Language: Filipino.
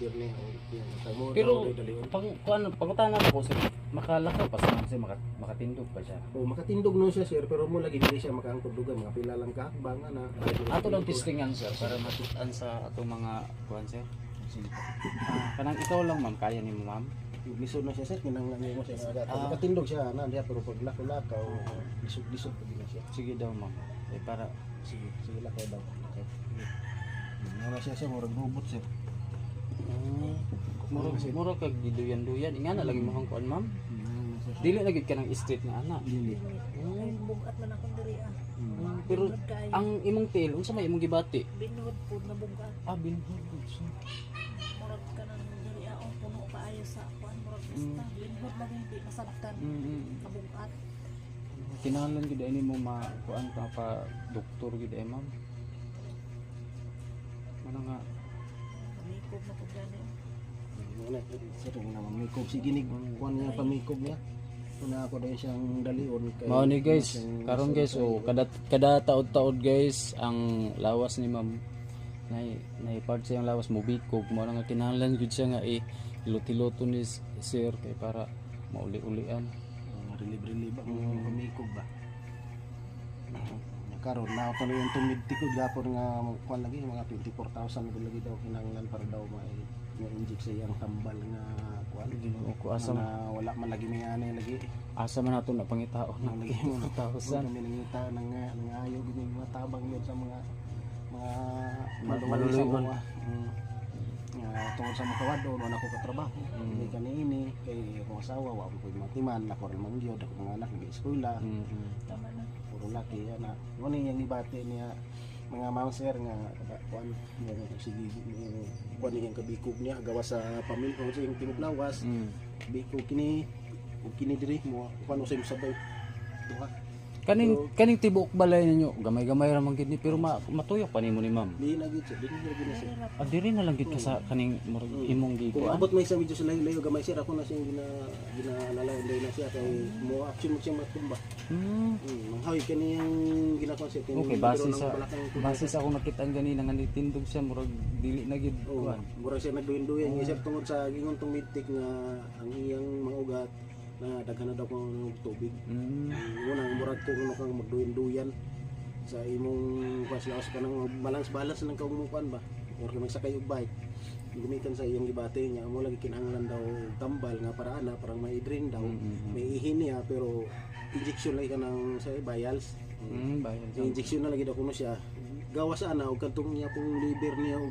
liver niya o yung tamo Pero daw dalion. pangutanan ako sir, makalakaw pa sa sir, makatindog pa siya. O makatindog no siya sir pero mo lagi dili siya makaangkod dugan mga pila lang kahakbang na. Ato lang testingan sir para makitaan sa atong mga kuan sir. Kanang ikaw lang ma'am, kaya nimo ma'am. Lisod na siya sir kinanglan mo siya agad. Makatindog siya na diha pero pag lakaw lisod pa din siya. Sige daw ma'am. Para sige lakaw daw. Okay. Ano siya sir murag robot sir. murag kag giduyan-duyan. Inga na lagi mo hang kuan ma'am. Dili lagi ka ng street na ana. Dili. Ay, bugat man akong diri ah. Pero ang imong tail unsa may imong gibati? Binhod po na bugat. Binhod. Murag ka nang diri ah, puno kaayo sa kuan murag basta. Binhod lang hindi masabtan. Kabugat. Kinahanglan gid ini mo kuan pa doktor gid ma'am. Ano nga Kamikog na po gani. Wala sir nga mamikob sige ni kuan niya pamikob niya. Una ako dahil siyang dalion kay mao ni guys, karon guys kada taod-taod guys ang lawas ni ma'am nay part sa lawas mo bikog mo nga kinahanglan gud siya nga iluti-luto ni sir kay para mauli-ulian. Relieve ang pamikob ba. Karon na ako na yung tumidtikod gapon nga kuan lagi mga 24,000 lagi daw kinahanglan para daw ma-inject sa iyang tambal nga kuan. Ko asa na wala man lagi may ani lagi. Asa man nato na pangitaon na Lagi mo 1,000. kami nangita nangayo gid mga tabang yun sa mga maluluyon. Tungkol sa makawad o na ako katrabaho hindi kanini kay akong asawa wa ko matiman ako rin man gyud ako mga anak nag-eskwela Tama na. puro laki ana mo ni yang ibati niya mga mangser nga kuan sige kuan yang kabikog niya gawa sa pamilya ko sa yung tinuod lawas bikog kini ug kini diri mo kuan usay sabay duha Kaning tibok balay ninyo, gamay-gamay ra man gid ni pero matuyok pa nimo ni ma'am. di na gid siya di na gid siya Diri na lang gid ka sa kaning imong kung gikuan. abot may isang video sa layo gamay sir ako na siyang ginalalaw na siya kay mo action mo siya matumba manghawi kaniyang ginakuan siya Okay, base sa akong nakita ganina nga nitindog siya murag dili na gid kuan. mura siya nagduyan-duyan niya sir tungod sa gingon tong midtik nga ang iyang mga ugat na daghan na daw ko ng tubig muna murag ko kung magduyan-duyan sa imong kwaslaos ka nang balance ng kaumukuan ba or kung magsakay og bike gumikan sa iyong gibate niya mo lagi kinahanglan daw tambal nga para ana parang may drain daw may ihin niya pero injection lagi ka ng sa vials Bayad. injection na lagi daw kuno siya gawa sa ana og kadtong niya pong liver niya og